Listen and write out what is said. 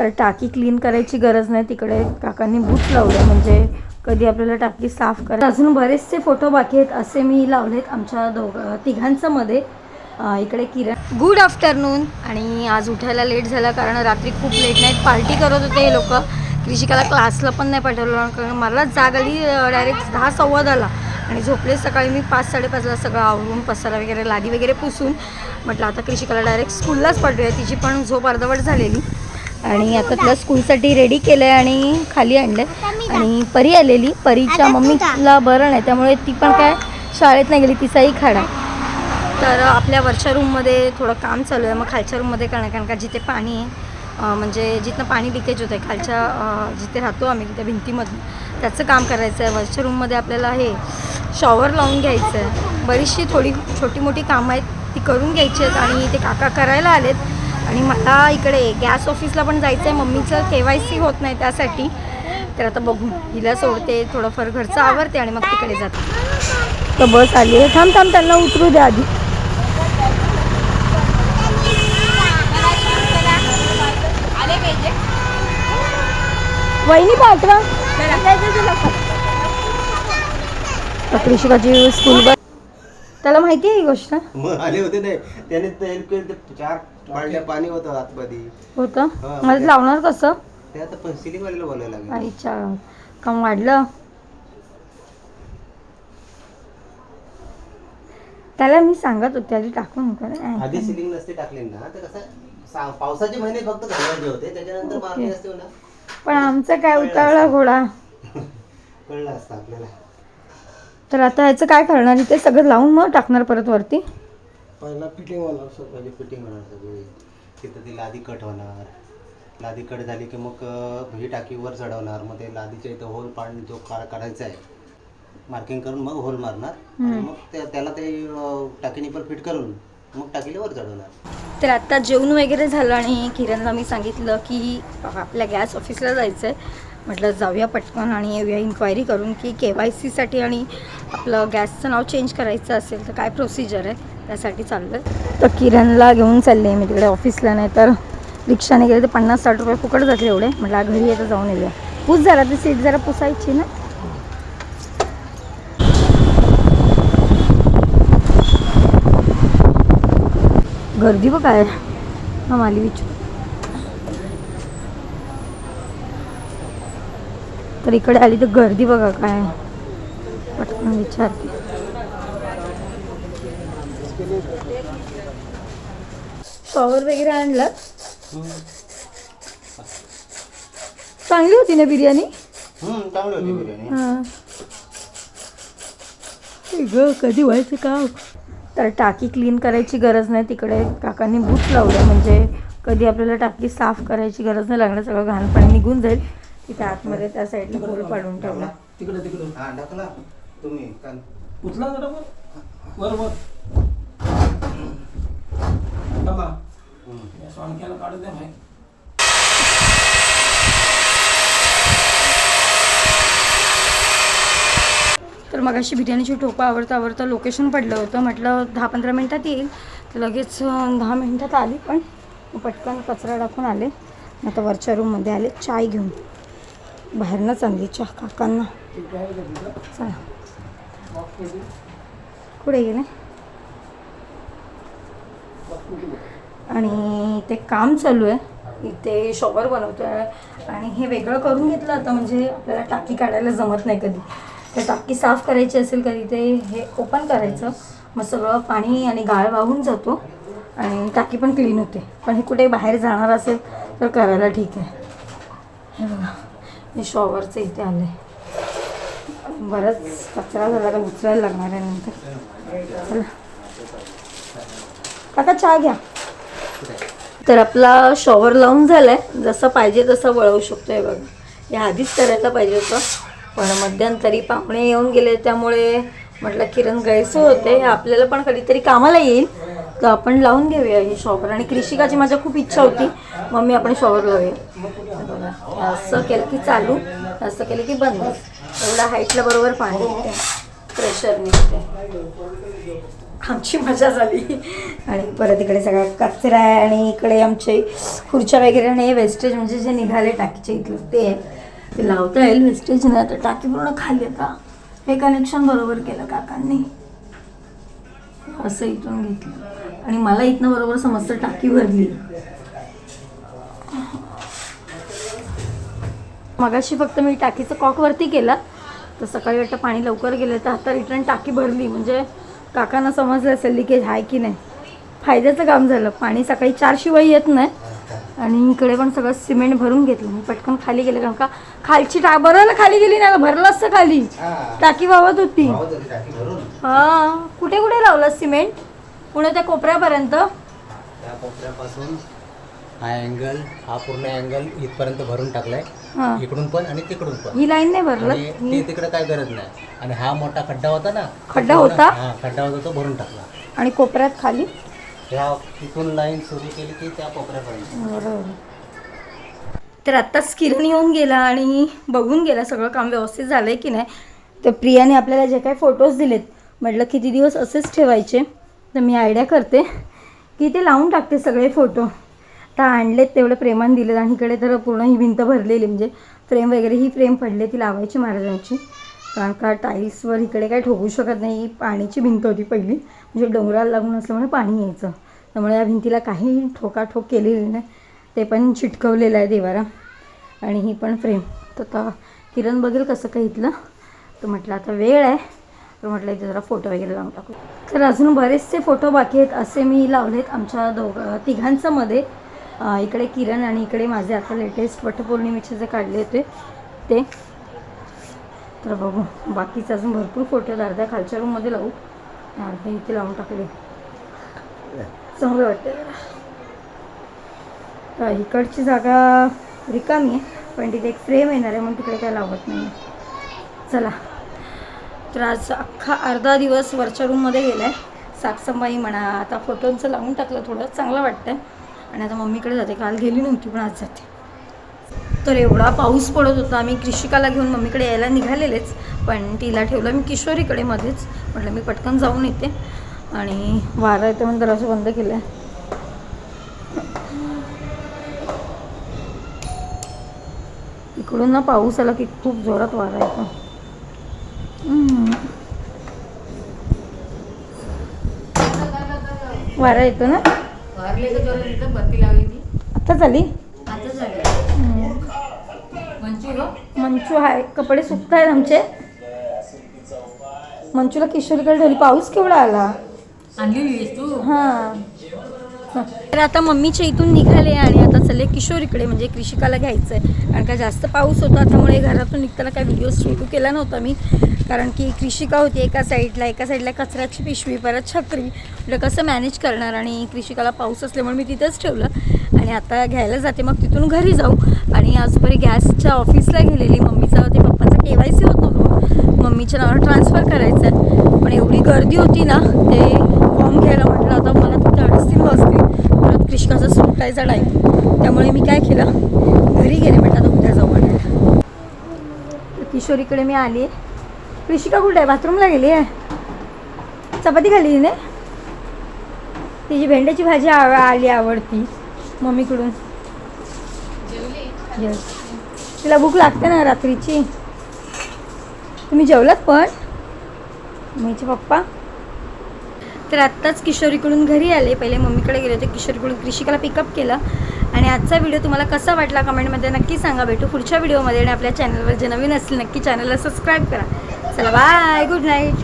तर टाकी क्लीन करायची गरज नाही, तिकडे काकांनी बूट लावले म्हणजे कधी आपल्याला टाकी साफ करा. अजून बरेचसे फोटो बाकी आहेत असे मी लावलेत आमच्या तिघांचं मध्ये. इकडे किरण. Good afternoon. आणि आज उठायला लेट झालं कारण रात्री खूप लेट नाईट पार्टी करत होते हे लोक. कृषिकाला क्लासला पण नाही पाठवलं कारण मला जाग आली डायरेक्ट 10:15 आणि झोपले सकाळी मी 5-5:30ला सगळं आवरून पसारा वगैरे लादी वगैरे पुसून. म्हटलं आता कृषिकाला डायरेक्ट स्कूललाच पाठवूया, तिची पण झोप अर्धवट झालेली. आणि आता तिला स्कूलसाठी रेडी केलं आहे आणि खाली आणलं. आणि परी आलेली, परीच्या मम्मीला बरं नाही त्यामुळे ती पण काय शाळेत नाही गेली, तिचाही खाडा. तर आपल्या वरच्या रूममध्ये थोडं काम चालू आहे, मग खालच्या रूममध्ये करणार कारण का जिथे पाणी आहे म्हणजे जिथनं पाणी लिकेज होतं आहे खालच्या जिथे राहतो आम्ही त्या भिंतीमधून त्याचं काम करायचं आहे. वरच्या रूममध्ये आपल्याला हे शॉवर लावून घ्यायचं आहे. बरीचशी थोडी छोटी मोठी कामं आहेत ती करून घ्यायची आहेत आणि ते काका करायला आलेत. आणि मला इकडे गॅस ऑफिसला पण जायचं आहे, मम्मीचं KYC होत नाही त्यासाठी. तर आता बघू, हिला सोडते थोडंफार घरचं आवरते आणि मग तिकडे जाते. तर बस आली आहे, थांब त्यांना उतरू द्या आधी. वहिनी पाठवा. कृषिकाची स्कूल बस, त्याला माहिती आहे ही गोष्ट. आले होते नाही त्याने हेल्प केली, 4 बालड्या पाणी होतं आतमध्ये होतं. मला लावणार कसं ते आता पण सिलिंग वाल्याला बोलायला लागेल. आईच्या काम वाढलं त्याला. मी सांगत होते आधी टाकू नका. आधी सिलिंग नसते टाकली ना तर कसं पावसाचे महिने फक्त घालायचे होते, त्याच्यानंतर मारले असते ना. पण आमचं काय उतावळा घोडा कळलं असतं आपल्याला. तर आता ह्याचं काय करणार, इथे सगळं लावून मग टाकणार परत वरती. पहिला फिटिंग होणार, म्हणजे फिटिंग होणार सगळी. तिथं ती लादी कट होणार, लादी कट झाली की मग ही टाकी वर चढवणार. मग ते लादीच्या इथं होल पाणी जो करायचा आहे मार्किंग करून मग होल मारणार आणि मग त्याला ते टाकीने पण फिट करून मग टाकीला वर चढवणार. तर आत्ता जेवण वगैरे झालं आणि किरणला मी सांगितलं की आपल्या गॅस ऑफिसला जायचं आहे. म्हटलं जाऊया पटकन आणि येऊया इन्क्वायरी करून की KYCसाठी आणि आपलं गॅसचं नाव चेंज करायचं असेल तर काय प्रोसिजर आहे त्यासाठी चाललं आहे. तर किरणला घेऊन चालले आहे मी तिकडे ऑफिसला, नाही तर रिक्षाने गेले तर 50-60 रुपये फुकट जाते एवढे. म्हटलं घरी येतं जाऊन येऊया. पुस जरा ती सीट जरा पुसायची ना. गर्दी बघ काय माली विचार. तर इकडे आली तर गर्दी बघा काय, पटकन विचारते. शॉवर वगैरे आणलं. चांगली होती ना बिर्याणी. चांगली होती बिर्याणी. ग कधी व्हायचं काम. तर टाकी क्लीन करायची गरज नाही, तिकडे काकांनी बूट लावले म्हणजे कधी आपल्याला टाकी साफ करायची गरज नाही लागणार. सगळं घाण पाणी निघून जाईल. तिथे आतमध्ये त्या साईडला होल पाडून ठेवला. तिकडे हा टाकला तुम्ही काल उचला जरा बरोबर केला काढू द्या भाई. तर मग अशी बिर्याणीची टोपं आवरता लोकेशन पडलं होतं. म्हटलं 10-15 मिनटात येईल, तर लगेच 10 मिनटात आली. पण पटकन कचरा टाकून आले. आता वरच्या रूममध्ये आले चाय घेऊन. बाहेरनंच आणली चहा काकांना. चला कुठे गेले. आणि ते काम चालू आहे इथे, शॉवर बनवतो आहे आणि हे वेगळं करून घेतलं आता म्हणजे आपल्याला टाकी काढायला जमत नाही कधी. तर टाकी साफ करायची असेल कधी ते हे ओपन करायचं, मग सगळं पाणी आणि गाळ वाहून जातो आणि टाकी पण क्लीन होते. पण हे कुठे बाहेर जाणार असेल तर करायला ठीक आहे. हे बघा हे शॉवरचं इथे आलं आहे. बरंच कचरा झाला का उचलायला लागणार आहे नंतर. चला काका चहा घ्या. तर आपला शॉवर लावून झाला आहे, जसं पाहिजे तसं वळवू शकतो. हे बघा हे आधीच करायला पाहिजे होतं पण मध्यंतरी पाहुणे येऊन गेले त्यामुळे म्हटलं किरण गैरसोय होते, आपल्याला पण कधीतरी कामाला येईल तर आपण लावून घेऊया हे शॉवर. आणि कृषिकाची माझ्या खूप इच्छा होती मम्मी आपण शॉवर लावूया. असं केलं की चालू, असं केलं की बंद. एवढ्या हाईटला बरोबर पाणी निघते, प्रेशर निघते. आमची मजा झाली. आणि परत इकडे सगळा कचरा आहे आणि इकडे आमचे खुर्च्या वगैरे आणि वेस्टेज म्हणजे जे निघाले टाकीचे इथलं ते लावता येईल वेस्टेज ना. तर टाकी पूर्ण खाली आता हे कनेक्शन बरोबर केलं काकांनी, असं इथून घेतलं आणि मला इथनं बरोबर समजतं टाकी भरली. मगाशी फक्त मी टाकीचं कॉक वरती केला तर सकाळी वाटतं पाणी लवकर गेलं तर आता रिटर्न टाकी भरली. म्हणजे काकांना समजलं असेल लिकेज आहे की नाही. फायद्याचं काम झालं. पाणी सकाळी 4 शिवाय येत नाही आणि इकडे पण सगळं सिमेंट भरून घेतलं. मी पटकन खाली गेले कारण का खालची बरोबर खाली गेली नाही भरलं असतं खाली. टाकी वावत होती. हां कुठे कुठे लावलं सिमेंट? पुणे त्या कोपऱ्यापर्यंत. त्या कोपऱ्यापासून हा अँगल हा पूर्ण अँगल इथपर्यंत भरून टाकलाय. इकडून पण आणि तिकडून पण. ही लाईन नाही भरलं. ते तिकडे काय गरज नाही. आणि हा मोठा खड्डा होता ना. खड्डा होता. हा खड्डा होता तो भरून टाकला. आणि कोपऱ्यात खाली ह्या तिथून लाईन सुरू केली की त्या कोपऱ्यापर्यंत. बरोबर. तर आत्ताच किरण येऊन गेला आणि बघून गेला सगळं काम व्यवस्थित झालं आहे की नाही. तर प्रियाने आपल्याला जे काही फोटोज दिलेत म्हटलं किती दिवस असेच ठेवायचे. तर मी आयडिया करते की ते लावून टाकते सगळे फोटो. तर आणलेत तेवढे प्रेमाने दिलेत आणि इकडे तर पूर्ण ही भिंत भरलेली म्हणजे फ्रेम वगैरे ही फ्रेम पडली ती लावायची महाराजांची. कारण का टाईल्सवर इकडे काही ठोकू शकत नाही. पाण्याची भिंत होती पहिली म्हणजे डोंगराला लागून असल्यामुळे पाणी यायचं. त्यामुळे या भिंतीला काही ठोकाठोक केलेली नाही. ते पण चिटकवलेलं आहे देवारा. आणि ही पण फ्रेम. तर आता किरण बघेल कसं काही इथलं. तर म्हटलं आता वेळ आहे तर म्हटलं इथे जरा फोटो वगैरे लावून टाकू. तर अजून बरेचसे फोटो बाकी आहेत असे मी लावलेत आमच्या तिघांचं मध्ये. इकडे किरण आणि इकडे माझे आता लेटेस्ट वटपौर्णिमेचे जे काढले होते ते. तर बघू बाकीचे अजून भरपूर फोटो अर्ध्या खालच्या रूममध्ये लावू अर्ध्या इथे लावून टाकले चांगलं वाटतं. तर इकडची जागा रिकामी आहे पण तिथे एक फ्रेम येणार आहे म्हणून तिकडे काय लावत नाही. चला तर आज अख्खा अर्धा दिवस वरच्या रूममध्ये गेला आहे. साफसफाई म्हणा आता फोटोंचं लावून टाकलं थोडं चांगलं वाटतं. आणि आता मम्मीकडे जाते. काल गेली नव्हती पण आज जाते. तर एवढा पाऊस पडत होता. आम्ही कृषिकाला घेऊन मम्मीकडे यायला निघालेलेच पण तिला ठेवलं मी किशोरीकडे मध्येच. म्हटलं मी पटकन जाऊन येते. आणि वारा येते म्हणून दरवाजा बंद केला आहे. इकडून ना पाऊस आला की खूप जोरात वारा येतो. वारा येतो ना. आता झाली. मंचू आहे कपडे सुकत आहेत आमचे. मंचूला किशोरीकडे ठेवली. पाऊस केवढा आला. हां तर आता मम्मीच्या इथून निघाले आणि आता चले किशोरीकडे म्हणजे कृषिकाला घ्यायचं आहे. कारण का जास्त पाऊस होता त्यामुळे घरातून निघताना काही व्हिडिओ शूट केला नव्हता मी. कारण की कृषिका होती एका साईडला कचऱ्याची पिशवी परत छत्री. म्हटलं कसं मॅनेज करणार आणि कृषिकाला पाऊस असल्यामुळे मी तिथंच ठेवलं. आणि आता घ्यायला जाते मग तिथून घरी जाऊ. आणि आजपर्यंत गॅसच्या ऑफिसला गेलेली मम्मीचा ते पप्पाचा KYC होत नव्हतं. मम्मीच्या नावावर ट्रान्सफर करायचं आहे पण एवढी गर्दी होती ना ते फॉर्म घ्यायला म्हटलं आता मला तिथे 2:30 वाजतील परत कृषिकाचा सुटायचा टाईम. त्यामुळे मी काय केलं घरी गेले म्हटलं आता उद्या जाऊ वाटायला. किशोरीकडे मी आली आहे. कृषिका कुठे आहे? बाथरूमला गेली आहे. चपाती खाल्ली तिने. तिची भेंड्याची भाजी आली आवडती मम्मीकडून. तिला भूक लागते ना रात्रीची. तुम्ही जेवलात पण मम्मीचे पप्पा. तर आत्ताच किशोरीकडून घरी आले. पहिले मम्मीकडे गेले होते. किशोरीकडून कृषिकाला पिकअप केलं. आणि आजचा व्हिडिओ तुम्हाला कसा वाटला कमेंटमध्ये नक्की सांगा. भेटू पुढच्या व्हिडिओमध्ये. आणि आपल्या चॅनलवर जे नवीन असतील नक्की चॅनलला सबस्क्राईब करा. चला बाय गुड नाईट.